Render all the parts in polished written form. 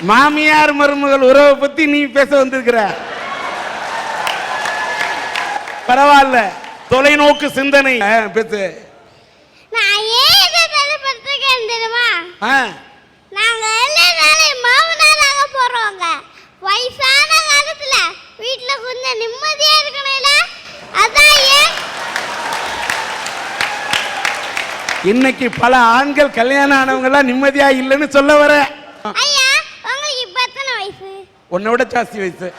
மாமியார் மருமகள் உறவை பத்தி நீ பேச வந்திருக்கிற. பரவாயில்ல, தொலைநோக்கு சிந்தனை பேசு. நான் ஏன் இதை பண்றேன் தெரியுமா? நாங்க எல்லாரும் மாமனாராக போறோங்க. வயசான காலத்துல வீட்டுல கொஞ்சம் நிம்மதியா இருக்கணும்ல, அதான் ஏன். இன்னைக்கு பல ஆண்கள் கல்யாணம் ஆனவங்க எல்லாம் நிம்மதியா இல்லைன்னு சொல்ல வர. ஐயா, உங்களுக்கு இப்ப எத்தனை வயசு? உன்னை விட ஜாஸ்தி வயசு.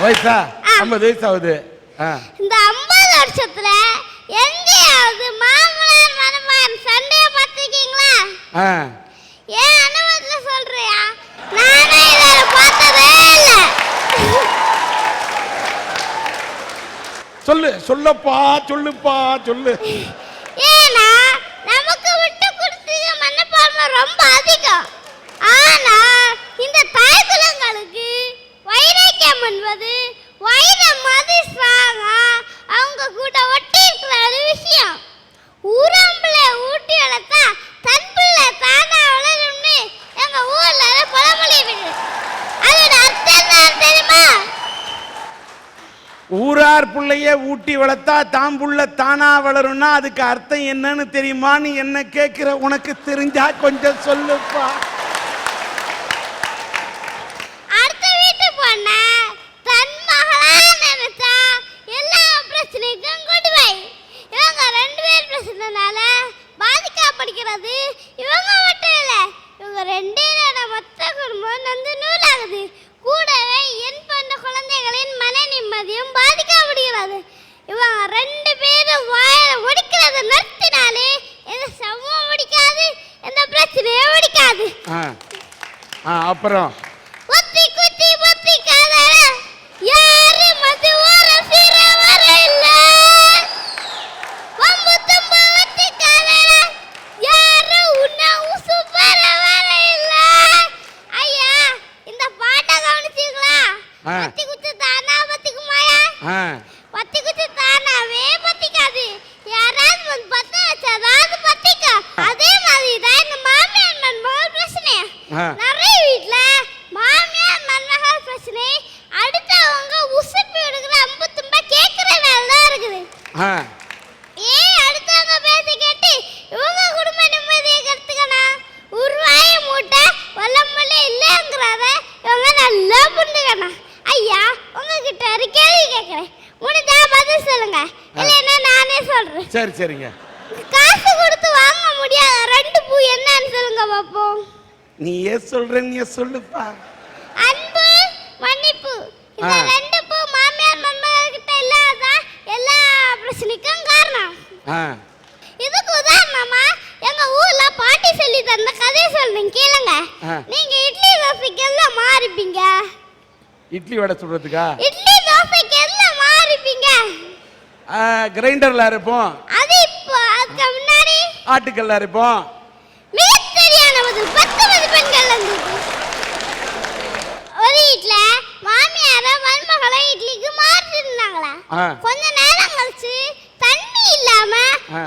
வயசா? 50 வயசு ஆகுது. இந்த 50 வருஷத்துல எங்கேயாவது மாமனார் மருமகன் சண்டையை பார்த்திருக்கீங்களா? ஏன் அனுபவத்துல சொல்றியா? நானே இதை பார்த்ததே இல்லை. சொல்லு, சொல்லப்பா, சொல்லுப்பா, சொல்லு. ஏன்னா நமக்கு விட்டு கொடுத்து மனப்பான்மை ரொம்ப அதிகம். ஆனா இந்த தாய்குலங்களுக்கு வைராக்கியம் என்பது வைரம் மாதிரி ஸ்ட்ராங்கா அவங்க கூட ஒட்டி இருக்கிற ஒரு விஷயம். ஊரம்புல ஊட்டி வளர்த்தா தன் பிள்ளை தானா வளரும்னு எங்க ஊர்ல பழமொழி இருக்கு. அதோட அர்த்தம் என்ன தெரியுமா? ஊரார் பிள்ளைய ஊட்டி வளர்த்தா தாம் புள்ள தானா வளரும்னா அதுக்கு அர்த்தம் என்னன்னு தெரியுமான்னு என்ன கேட்கிற. உனக்கு தெரிஞ்சா கொஞ்சம் சொல்லுப்பா. அடுத்த வீட்டு பொண்ண தன் மகளா நினைச்சா எல்லா பிரச்சனைக்கும் கொண்டு போய் இவங்க 2 பேர் பிரச்சனைனால பாதிக்கப்படுகிறது. இவங்க மட்டும் இல்லை, இவங்க 2 மொத்த குடும்பம் நந்து நூலாகுது. கூடவே என் போன்ற குழந்தைகளின் மன நிம்மதியும் பாதிக்கப்படுகிறது. இவங்க 2 பேரும் வாயில ஒடிக்கிறது நிறுத்தினாலே எந்த சமூகம் ஒடிக்காது, எந்த பிரச்சனையும் ஒடிக்காது. அப்புறம் ஒத்தி குத்தி ஒத்தி காதல யாரு மது வர சிற வர இல்ல. வம்பு தும்பு ஒத்தி காதல யாரு உன்ன உசு வர வர இல்ல. ஐயா, இந்த பாட்டை கவனிச்சீங்களா? ஒத்தி குத்தி தானா பத்திக்குமாயா? ஒத்தி குத்தி தானாவே பத்திக்காது. யாராவது வந்து பத்த வச்சாதான் பத்திக்க. அதே மாதிரி தான் எங்க மாமியார் மருமகள் பிரச்சனை. நிறைய வீட்டுல மாமியார் மருமகள் பிரச்சனை அடுத்தவங்க உசுப்பி விடுகிற அம்பு தும்பா கேட்கிற வேலைதான் இருக்குது. ஏன் அடுத்தவங்க பேசி கேட்டு இவங்க குடும்ப நிம்மதியை கருத்துக்கணும். உருவாய மூட்டை வல்லமல்ல இல்லைங்கிறத இவங்க நல்லா புரிஞ்சுக்கணும். ஐயா, உங்ககிட்ட ஒரு கேள்வி கேட்கிறேன், முடிஞ்சா பதில் சொல்லுங்க, இல்லைன்னா நானே சொல்றேன். சரி, சரிங்க. காசு கொடுத்து வாங்க முடியாத 2 பூ என்னன்னு சொல்லுங்க பாப்போம். நீ ஏன் சொல்ற? நீ சொல்லுப்பா. அன்பு, மன்னிப்பு. இந்த 2 பூ மாமியார் மருமகள் கிட்ட இல்லாத எல்லா பிரச்சனைக்கும் காரணம். இதுக்கு உதாரணமா எங்க ஊர்ல பாட்டி சொல்லி தந்த கதையை சொல்றேன் கேளுங்க. நீங்க இட்லி தோசைக்கு எல்லாம் மாறிப்பீங்க. இட்லி வடை சுடுறதுக்கா? இட்லி தோசைக்கு எல்லாம் மாறிப்பீங்க. கிரைண்டர்ல அரைப்போம். அது இப்போ அதுக்கு முன்னாடி ஆட்டுக்கல்ல அரைப்போம். மிக சரியான பதில். 10 மதிப்பெண்கள் வந்தது. ஒரு வீட்ல மாமியார மருமகளை இட்லிக்கு மாற்றிருந்தாங்களா? கொஞ்ச நேரம் கழிச்சு தண்ணி இல்லாம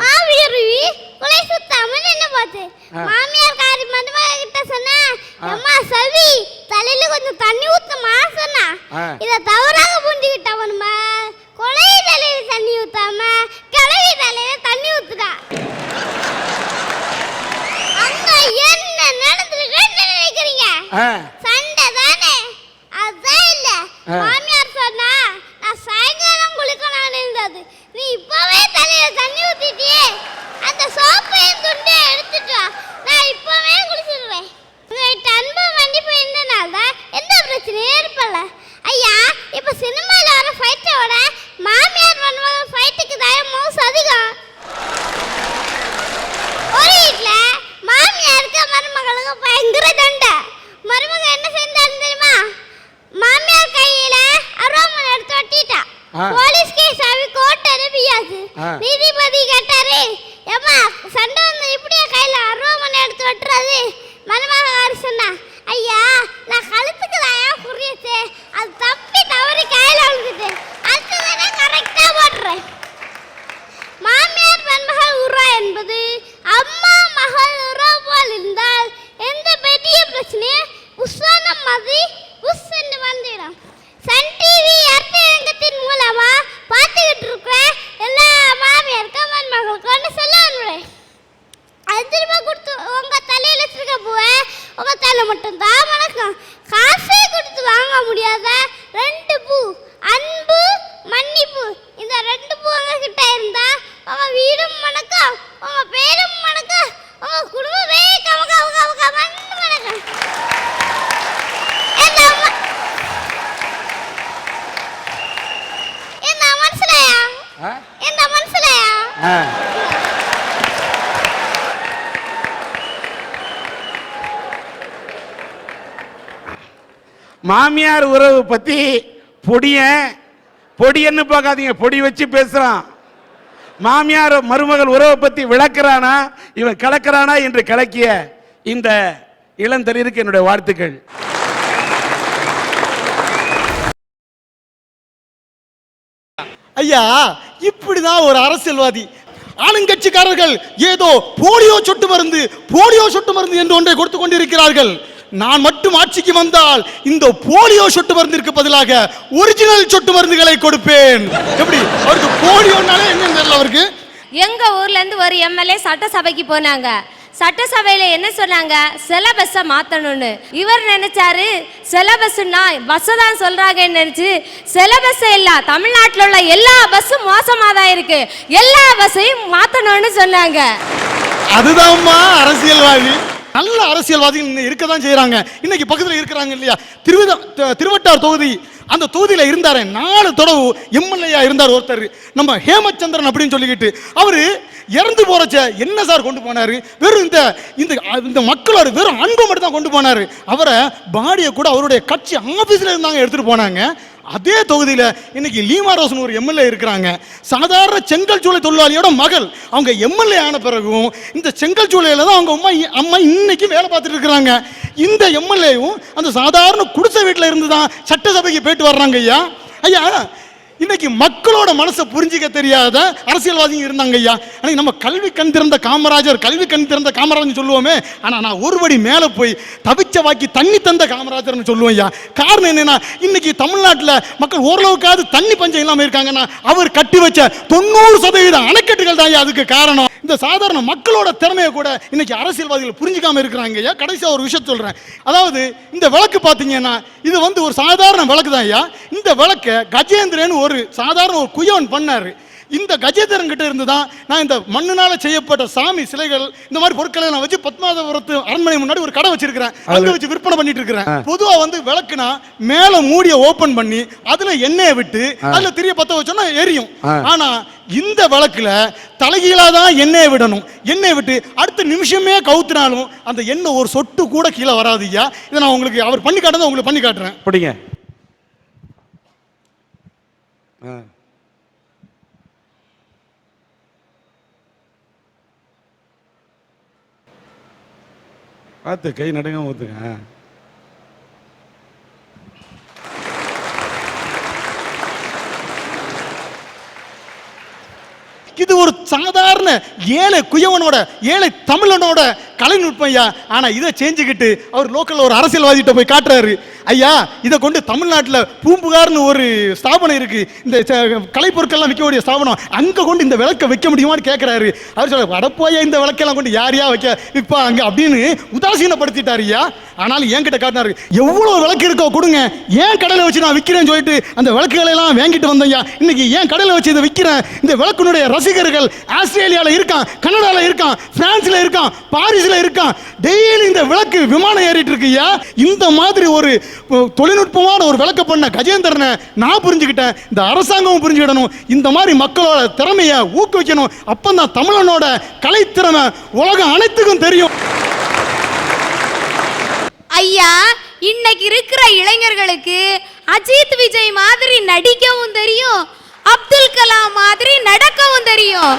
மாவு இறுவி குலை சுத்தாம நின்னு போச்சு. மாமியார் காரி மருமக கிட்ட சொன்னா, அம்மா செல்வி, தலையில கொஞ்சம் தண்ணி ஊத்துமா சொன்னா. இத தவறாக புரிஞ்சுக்கிட்டவனுமா கொலை தலையில தண்ணி ஊத்தாம கிளவி தலையில தண்ணி ஊத்துட்டா. அங்க என்ன நடந்துருக்குன்னு நினைக்கிறீங்க? சண்டை தானே? அதான் இல்ல. மாமியார் சொன்னா, நான் சாயங்காலம் குளிக்கணும்னு இருந்தது, நீ இப்பவே தலையில தண்ணி ஊத்திட்டியே, அந்த சோப்பையும் துண்டையும் எடுத்துட்டு வா, நான் இப்பவே குளிச்சிடுவேன். உங்கள்கிட்ட அன்பு மன்னிப்பு இருந்தனால தான் எந்த பிரச்சனையும் ஏற்படல. ஐயா, இப்ப சினிமால வர ஃபைட்டோட மாமியார் மருமகள் ஃபைட்டுக்கு தான் மவுஸ் அதிகம். ஒரு வீட்ல மாமியாருக்கு மருமகளுக்கு பயங்கர சண்டை. மருமக என்ன செஞ்சாலும் தெரியுமா? மாமியார் கையில அருவாமனை எடுத்து ஒட்டிட்டா. போலீஸ் கேஸ் ஆகி கோர்ட் அனுப்பியாச்சு. நீதிபதி கேட்டாரு, ஏமா சண்டை வந்து இப்படியே கையில அருவாமனை எடுத்து ஒட்டுறது? மருமக சொன்னா, ஐயா, நான் கழுத்துக்கு தான் குறியச்சு, அது தப்பி தவறி கையில வணக்கம். சன் டிவி அர்த்தரங்கத்தின் மூலமா பார்த்துக்கிட்டு இருக்கிற எல்லா மாமியாருக்கும் மருமகளுக்கும் ஒன்று சொல்ல விரும்புகிறேன். 5 ரூபாய் கொடுத்து உங்க தலையில வச்சிருக்க பூவை உங்க தலை மட்டும்தான் வணக்கம். காசே கொடுத்து வாங்க முடியாத 2 பூ, அன்பு மன்னிப்பு, இந்த 2 பூ உங்ககிட்ட இருந்தா உங்க வீடும் மணக்கும், உங்க பேரும் மணக்கும், உங்க குடும்பமே மணக்கும். என்ன மனசுலயா என்ன மனசுலயா மாமியார் உறவு பத்தி பொடியன்னு பார்க்காதீங்க, பொடி வச்சு பேசுறான். மாமியார் மருமகள் உறவை பத்தி விளக்குறானா இவன் கலக்கிறானா என்று கலக்கிய இந்த இளந்தளிருக்கு என்னுடைய வாழ்த்துக்கள். ஐயா, இப்படிதான் ஒரு அரசியல்வாதி ஆளுங்கட்சிக்காரர்கள் ஏதோ போலியோ சொட்டு மருந்து என்று ஒன்றை கொடுத்து கொண்டிருக்கிறார்கள். நான் மட்டும் ஆட்சிக்கு வந்தால் இந்த போலியோ சொட்டு மருந்திற்கு பதிலாக ஒரிஜினல் சொட்டு மருந்துகளை கொடுப்பேன். எப்படி அவருக்கு போலியோனாலே என்ன தெரியல அவருக்கு. எங்க ஊர்ல இருந்து ஒரு எம்எல்ஏ சட்டசபைக்கு போனாங்க. சட்டசபையில என்ன சொன்னாங்க, சிலபஸை மாத்தணும்னு. இவர் நினைச்சாரு சிலபஸ்னா பஸ் தான் சொல்றாங்கன்னு நினைச்சு சிலபஸ் இல்ல, தமிழ்நாட்டில் உள்ள எல்லா பஸ்ஸும் மோசமா தான் இருக்கு, எல்லா பஸ்ஸையும் மாத்தணும்னு சொன்னாங்க. அதுதான்மா அரசியல்வாதி. நல்ல அரசியல்வாதிகள் இருக்கதான் செய்யறாங்க. இன்னைக்கு பக்கத்தில் இருக்கிறாங்க இல்லையா, திருவட்டார் தொகுதி, அந்த தொகுதியில இருந்தாரு 4 தடவை எம்எல்ஏ இருந்தார் ஒருத்தர், நம்ம ஹேமச்சந்திரன் அப்படின்னு சொல்லிக்கிட்டு. அவரு இறந்து போறச்ச என்ன சார் கொண்டு போனாரு, வெறும் இந்த மக்களோட வெறும் அன்பு மட்டும் தான் கொண்டு போனாரு. அவரை பாடியை கூட அவருடைய கட்சி ஆபீஸ்ல இருந்தாங்க எடுத்துட்டு போனாங்க. அதே தொகுதியில் இன்னைக்கு லீமா ரோசன் ஒரு எம்எல்ஏ இருக்கிறாங்க. சாதாரண செங்கல் சூளை தொழிலாளியோட மகள். அவங்க எம்எல்ஏ ஆன பிறகும் இந்த செங்கல் சூளையில தான் அவங்க அம்மா இன்னைக்கு வேலை பார்த்துட்டு இருக்கிறாங்க. இந்த எம்எல்ஏவும் அந்த சாதாரண குடிசை வீட்டில் இருந்து தான் சட்டசபைக்கு போயிட்டு வர்றாங்க. ஐயா ஐயா, இன்னைக்கு மக்களோட மனசை புரிஞ்சிக்க தெரியாத அரசியல்வாதிங்க இருந்தாங்க ஐயா. அன்னைக்கு நம்ம கல்வி கண் திறந்த காமராஜர் சொல்லுவோமே, ஆனா நான் ஒருபடி மேல போய் தவிச்ச வாக்கி தண்ணி தந்த காமராஜர்னு சொல்லுவோம் ஐயா. காரணம் என்னன்னா, இன்னைக்கு தமிழ்நாட்டில் மக்கள் ஓரளவுக்காவது தண்ணி பஞ்சம் இல்லாம இருக்காங்கன்னா அவர் கட்டி வச்ச 90% அணைக்கட்டுகள் தான் ஐயா அதுக்கு காரணம். இந்த சாதாரண மக்களோட திறமையை கூட இன்னைக்கு அரசியல்வாதிகள் புரிஞ்சிக்காம இருக்கிறாங்க ஐயா. கடைசியா ஒரு விஷயம் சொல்றேன். அதாவது இந்த விளக்கு பாத்தீங்கன்னா இது ஒரு சாதாரண விளக்கு தான் ஐயா. இந்த விளக்க கஜேந்திரன் ஒரு சாதாரண ஒரு குயவன் பண்ணாரு. இந்த கஜேந்திரன் கிட்ட இருந்து தான் நான் இந்த மண்ணுனால செய்யப்பட்ட சாமி சிலைகள் இந்த மாதிரி பொருட்களை நான் வச்சு பத்மாவரத்து அரண்மனை முன்னாடி ஒரு கடை வச்சிருக்கிறேன். அங்க வச்சு விற்பனை பண்ணிட்டு இருக்கிறேன். பொதுவா விளக்குனா மேல மூடிய ஓபன் பண்ணி அதுல எண்ணெயை விட்டு அதுல திரிய பத்த வச்சோம்னா எரியும். ஆனா இந்த விளக்குல தலைகீழா தான் எண்ணெயை விடணும். எண்ணெயை விட்டு அடுத்த நிமிஷமே கவுத்தினாலும் அந்த எண்ணெய் ஒரு சொட்டு கூட கீழே வராது ஐயா. இதை நான் உங்களுக்கு அவர் பண்ணி காட்டுறதை உங்களுக்கு பண்ணி காட்டுறேன். படிங்க. பார்த்து கை நடுங்க ஊத்துங்க. இது ஒரு சாதாரண ஏழை குயவனோட ஏழை தமிழனோட கலைநுட்பம் ஐயா. ஆனா இதை செஞ்சுக்கிட்டு அவர் லோக்கல்ல ஒரு அரசியல்வாதிகிட்ட போய் காட்டுறாரு. ஐயா, இதை கொண்டு தமிழ்நாட்டில் பூம்புகார்னு ஒரு ஸ்தாபனம் இருக்கு, இந்த கலைப்பொருட்கள்லாம் விற்கக்கூடிய ஸ்தாபனம், அங்க கொண்டு இந்த விளக்கை வைக்க முடியுமான்னு கேட்கிறாரு. அவர் சொல்ல, வடப்போயா இந்த விளக்கெல்லாம் கொண்டு யாரையா விற்பாங்க அப்படின்னு உதாசீனப்படுத்திட்டாரு ஐயா. ஆனாலும் என்கிட்ட காட்டினாரு, எவ்வளவு விளக்கு இருக்கோ கொடுங்க, ஏன் கடையில் வச்சு நான் விற்கிறேன்னு சொல்லிட்டு அந்த விளக்குகளை எல்லாம் வாங்கிட்டு வந்தேன் ஐயா. இன்னைக்கு ஏன் கடையில் வச்சு இதை விற்கிறேன். இந்த விளக்குனுடைய ரசிகர்கள் ஆஸ்திரேலியாவில் இருக்கான், கனடாவில் இருக்கான், பிரான்ஸ்ல இருக்கான், பாரிஸ்ல இருக்கான். டெய்லி இந்த விளக்கு விமானம் ஏறிட்டு இருக்கு ஐயா. இந்த மாதிரி ஒரு தொழில்நுட்பமான ஒரு விளக்க பண்ண கஜேந்திரனை நான் புரிஞ்சுக்கிட்டேன். இந்த அரசாங்கமும் புரிஞ்சுக்கிடணும். இந்த மாதிரி மக்களோட திறமையை ஊக்குவிக்கணும். அப்பந்தான் தமிழனோட கலைத்திறமை உலகம் அனைத்துக்கும் தெரியும். ஐயா, இன்னைக்கு இருக்கிற இளைஞர்களுக்கு அஜித் விஜய் மாதிரி நடிக்கவும் தெரியும், அப்துல் கலாம் மாதிரி நடக்கவும் தெரியும்.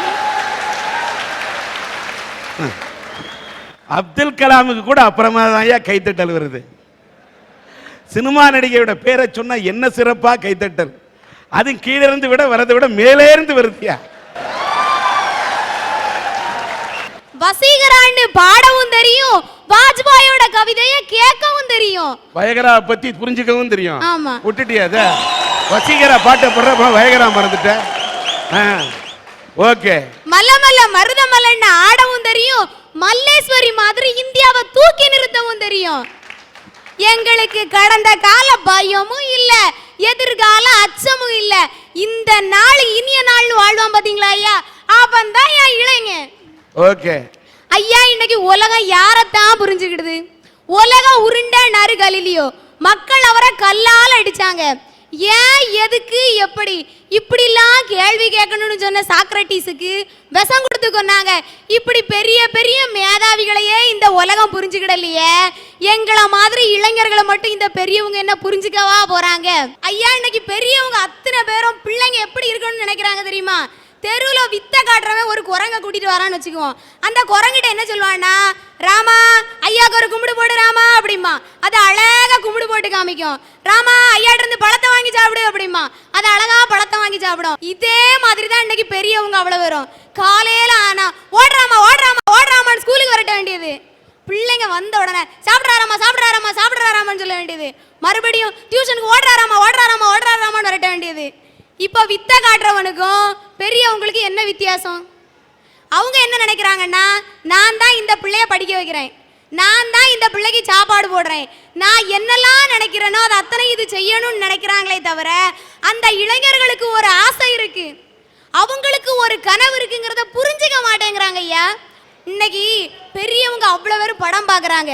அப்துல் கலாமுக்கு கூட அப்புறமா தான் ஐயா கைத்தட்டல் வருது. சினிமா நடிகையோட பேரை சொன்னா என்ன சிறப்பா கைத்தட்டல். அது கீழே இருந்து விட வரதை விட மேலே இருந்து வருதியா. வசீகரான்னு பாடவும் தெரியும், வாஜ்பாயோட கவிதைய கேட்கவும் தெரியும். வயகரா பத்தி புரிஞ்சுக்கவும் தெரியும். ஆமா. விட்டுட்டியா அத? வசீகரா பாட்டை போடுற வயகரா மறந்துட்ட. ஓகே. மல்ல மல்ல மருதமல்லன்னு ஆடவும் தெரியும், மல்லேஸ்வரி மாதிரி இந்தியாவை தூக்கி நிறுத்தவும் தெரியும். எங்களுக்கு கடந்த கால பயமும் இல்ல, எதிர்கால அச்சமும் இல்ல. இந்த நாள் இனிய நாள் வாழ்வான் பாத்தீங்களா ஐயா, அவன் தான் என் இளைஞன். ஓகே ஐயா, இன்னைக்கு உலகம் யாரத்தான் புரிஞ்சுக்கிடுது? உலகம் உருண்ட நறு கலிலியோ, மக்கள் அவரை கல்லால் அடிச்சாங்க. ஏன், எதுக்கு, எப்படி இப்படிலாம் கேள்வி கேட்கணும்னு சொன்ன சாக்ரட்டிஸுக்கு விஷம் கொடுத்து கொன்னாங்க. இப்படி பெரிய பெரிய மேதாவிகளையே இந்த உலகம் புரிஞ்சுக்கிடலையே, எங்களை மாதிரி இளைஞர்களை மட்டும் இந்த பெரியவங்க என்ன புரிஞ்சுக்கவா போறாங்க? ஐயா, இன்னைக்கு பெரியவங்க அத்தனை பேரும் பிள்ளைங்க எப்படி இருக்கணும்னு நினைக்கிறாங்க தெரியுமா? தெருவுல வித்த காட்டுறவன் ஒரு குரங்க கூட்டிட்டு வரான்னு வச்சுக்குவோம். அந்த குரங்கிட்ட என்ன சொல்லுவான்னா, ராமா ஐயாக்கு ஒரு கும்பிடு போடு ராமா அப்படிமா. அது அழகா கும்பிடு போட்டு காமிக்கும். ராமா ஐயாட்ட இருந்து பழத்தை வாங்கி சாப்பிடு அப்படிமா. அது அழகா பழத்தை வாங்கி சாப்பிடும். இதே மாதிரி தான் இன்னைக்கு பெரியவங்க அவ்வளவு வரும். காலையில ஆனா ஓடுறாமா ஓடுறாமா ஓடுறாமான்னு ஸ்கூலுக்கு வரட்ட வேண்டியது. பிள்ளைங்க வந்த உடனே சாப்பிட்றாராமா சாப்பிட்றாராமா சாப்பிட்றாராமான்னு சொல்ல வேண்டியது. மறுபடியும் டியூஷனுக்கு ஓடுறாராமா ஓடுறாராமா ஓடுறாராமான்னு வரட்ட வேண்டியது. இப்போ வித்த காட்டுறவனுக்கும் பெரியவங்களுக்கு என்ன வித்தியாசம்? அவங்க என்ன நினைக்கிறாங்கன்னா, நான் தான் இந்த பிள்ளைய படிக்க வைக்கிறேன், நான் தான் இந்த பிள்ளைக்கு சாப்பாடு போடுறேன், நான் என்னெல்லாம் நினைக்கிறேனோ அது அத்தனை இது செய்யணும்னு நினைக்கிறாங்களே தவிர, அந்த இளைஞர்களுக்கு ஒரு ஆசை இருக்கு, அவங்களுக்கு ஒரு கனவு இருக்குங்கிறத புரிஞ்சிக்க மாட்டேங்கிறாங்க ஐயா. இன்னைக்கு பெரியவங்க அவ்வளோ பேர் படம் பார்க்குறாங்க.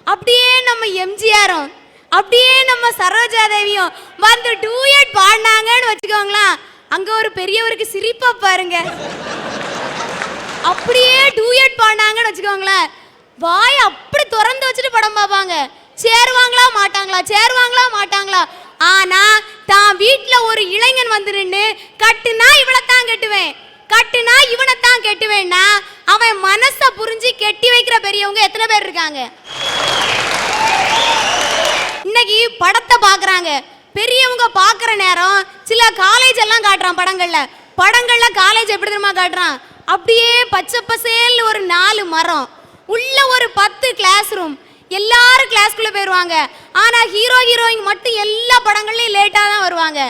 அப்படியே நம்ம எம்ஜிஆரும் அப்படியே நம்ம சரோஜா தேவியும் வந்து டூயட் பாடினாங்கன்னு வச்சுக்கோங்களேன், அங்க ஒரு பெரியவருக்கு சிரிப்பா பாருங்க. அப்படியே டூயட் பாடினாங்கன்னு வச்சுக்கோங்களேன், வாய் அப்படி திறந்து வச்சுட்டு படம் பார்ப்பாங்க. சேருவாங்களா மாட்டாங்களா சேருவாங்களா மாட்டாங்களா? ஆனா தான் வீட்டுல ஒரு இளைஞன் வந்து நின்று கட்டுனா இவளைத்தான் கட்டுவேன், கட்டுனா இவனைத்தான் கட்டுவேன்னா அவன் மனசை புரிஞ்சு கெட்டி வைக்கிற பெரியவங்க எத்தனை பேர் இருக்காங்க? இன்னைக்கு படத்தை பாக்குறாங்க பெரியவங்க. பாக்குற நேரம் சில காலேஜ் எல்லாம் காட்டுறான் படங்கள்ல காலேஜ் எப்படி தெரியுமா காட்டுறான்? அப்படியே பச்சை பசேல்னு ஒரு 4 மரம் உள்ள ஒரு 10 கிளாஸ் ரூம், எல்லாரும் கிளாஸ்க்குள்ள போயிருவாங்க. ஆனா ஹீரோ ஹீரோயின் மட்டும் எல்லா படங்கள்லயும் லேட்டா தான் வருவாங்க.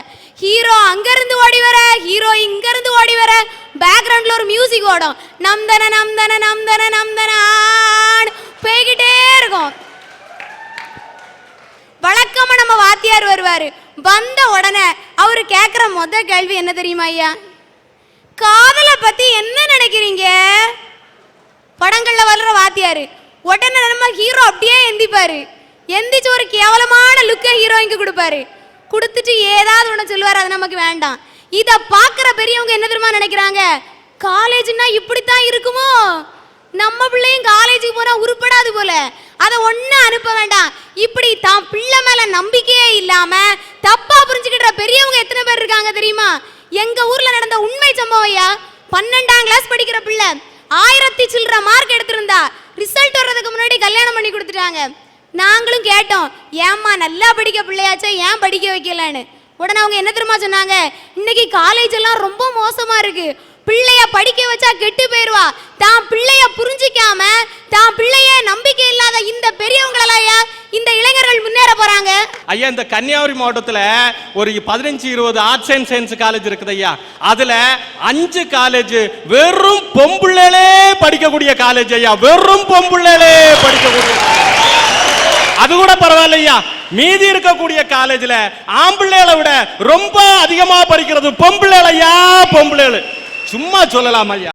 ஹீரோ அங்க இருந்து ஓடி வர, ஹீரோ இங்க இருந்து ஓடி வர, பேக்ரவுண்ட்ல ஒரு மியூசிக் ஓடும், நம்தன நம்தன நம்தன நம்தன போய்கிட்டே இருக்கும். வழக்கமா நம்ம வாத்தியார் வருவாரு, வந்த உடனே அவரு கேட்கிற முதல் கேள்வி என்ன தெரியுமா ஐயா? காதலை பத்தி என்ன நினைக்கிறீங்க? படங்கள்ல வளர வாத்தியாரு உடனே நம்ம ஹீரோ அப்படியே எந்திப்பாரு, எந்திச்சு ஒரு கேவலமான லுக்க ஹீரோயினுக்கு கொடுப்பாரு, கொடுத்துட்டு ஏதாவது ஒண்ணு சொல்லுவாரு, அது நமக்கு வேண்டாம். இத பாக்குற பெரியவங்க என்ன தெரியுமா நினைக்கிறாங்க? காலேஜ்னா இப்படித்தான் இருக்குமோ, நம்ம பிள்ளையும் காலேஜுக்கு போனா உருப்படாது போல, அதை ஒண்ணு அனுப்ப வேண்டாம். இப்படி தான் பிள்ளை மேல நம்பிக்கையே இல்லாம தப்பா புரிஞ்சுக்கிற பெரியவங்க எத்தனை பேர் இருக்காங்க தெரியுமா? எங்க ஊர்ல நடந்த உண்மை சம்பவம் ஐயா. 12ஆம் கிளாஸ் படிக்கிற பிள்ளை 1000 சில்லற மார்க் எடுத்திருந்தா, ரிசல்ட் வர்றதுக்கு முன்னாடி கல்யாணம் பண்ணி கொடுத்துட்டாங்க. நாங்களும் கேட்டோம், ஏம்மா நல்லா படிக்க பிள்ளையாச்சா ஏன் படிக்க வைக்கலன்னு. உடனே அவங்க என்ன தெரியுமா சொன்னாங்க? இன்னைக்கு காலேஜ் எல்லாம் ரொம்ப மோசமா இருக்கு, பிள்ளைய படிக்க வச்சா கெட்டு போயிருவா. தான் பிள்ளைய புரிஞ்சிக்காம தான் பிள்ளைய நம்பிக்கை இல்லாத இந்த பெரியவங்களாயா இந்த இளைஞர்கள் முன்னேற போறாங்க. ஐயா, இந்த கன்னியாகுமரி மாவட்டத்துல ஒரு 15-20 ஆர்ட்ஸ் அண்ட் சயின்ஸ் காலேஜ் இருக்குது ஐயா. அதுல 5 காலேஜ் வெறும் பொம்புள்ளே படிக்கக்கூடிய காலேஜ் ஐயா, வெறும் பொம்புள்ளே படிக்கக்கூடிய. அது கூட பரவாயில்ல ஐயா, மீதி இருக்கக்கூடிய காலேஜ்ல ஆம்பளைகளை விட ரொம்ப அதிகமா படிக்கிறது பொம்புள்ளை ஐயா, பொம்புள்ளை. சும்மா சொல்லலாம் ஐயா.